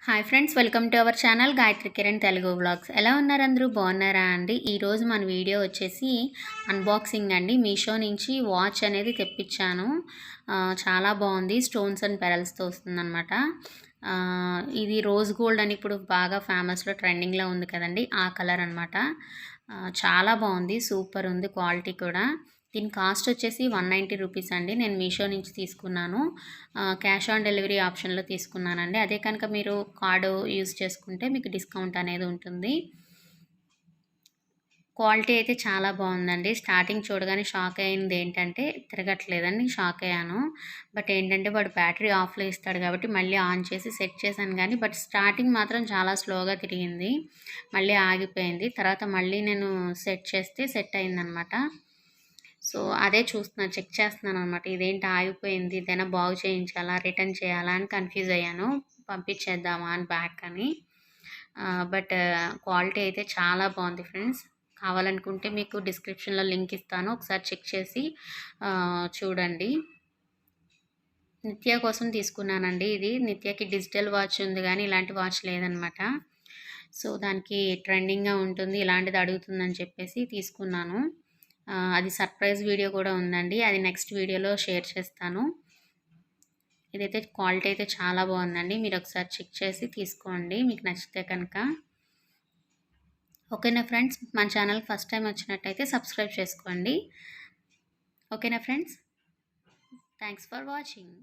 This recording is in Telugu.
Hi friends, welcome to our channel Gayatri Kiran Telugu vlogs. ఎలా ఉన్నారు అందరూ? బాగున్నారా అండి? ఈరోజు మన వీడియో వచ్చేసి అన్బాక్సింగ్ అండి. మీషో నుంచి వాచ్ అనేది తెప్పించాను. చాలా బాగుంది. స్టోన్స్ అండ్ పెరల్స్తో వస్తుందన్నమాట. ఇది రోజ్ గోల్డ్ అని ఇప్పుడు బాగా ఫేమస్లో ట్రెండింగ్లో ఉంది కదండి, ఆ కలర్ అనమాట. చాలా బాగుంది, సూపర్ ఉంది క్వాలిటీ కూడా. దీని కాస్ట్ వచ్చేసి 190 రూపీస్ అండి. నేను మీషో నుంచి తీసుకున్నాను. క్యాష్ ఆన్ డెలివరీ ఆప్షన్లో తీసుకున్నానండి. అదే కనుక మీరు కార్డు యూజ్ చేసుకుంటే మీకు డిస్కౌంట్ అనేది ఉంటుంది. క్వాలిటీ అయితే చాలా బాగుందండి. స్టార్టింగ్ చూడగానే షాక్ అయింది ఏంటంటే తిరగట్లేదండి, షాక్ అయ్యాను. బట్ ఏంటంటే వాడు బ్యాటరీ ఆఫ్లో ఇస్తాడు కాబట్టి మళ్ళీ ఆన్ చేసి సెట్ చేశాను కానీ బట్ స్టార్టింగ్ మాత్రం చాలా స్లోగా తిరిగింది, మళ్ళీ ఆగిపోయింది. తర్వాత మళ్ళీ నేను సెట్ చేస్తే సెట్ అయిందనమాట. సో అదే చూస్తున్నాను, చెక్ చేస్తున్నాను అనమాట. ఇదేంటి ఆగిపోయింది, ఇదైనా బాగు చేయించాలా, రిటర్న్ చేయాలా అని కన్ఫ్యూజ్ అయ్యాను. పంపించేద్దామా అని బ్యాక్ అని. బట్ క్వాలిటీ అయితే చాలా బాగుంది ఫ్రెండ్స్. కావాలనుకుంటే మీకు డిస్క్రిప్షన్లో లింక్ ఇస్తాను, ఒకసారి చెక్ చేసి చూడండి. నిత్య కోసం తీసుకున్నానండి. ఇది నిత్యకి డిజిటల్ వాచ్ ఉంది కానీ ఇలాంటి వాచ్ లేదనమాట. సో దానికి ట్రెండింగ్గా ఉంటుంది, ఇలాంటిది అడుగుతుందని చెప్పేసి తీసుకున్నాను. అది సర్ప్రైజ్ వీడియో కూడా ఉందండి, అది నెక్స్ట్ వీడియోలో షేర్ చేస్తాను. ఇదైతే క్వాలిటీ అయితే చాలా బాగుందండి. మీరు ఒకసారి చెక్ చేసి తీసుకోండి మీకు నచ్చితే కనుక. ఓకేనా ఫ్రెండ్స్, మన ఛానల్ ఫస్ట్ టైం వచ్చినట్టయితే సబ్స్క్రైబ్ చేసుకోండి. ఓకేనా ఫ్రెండ్స్, థ్యాంక్స్ ఫర్ వాచింగ్.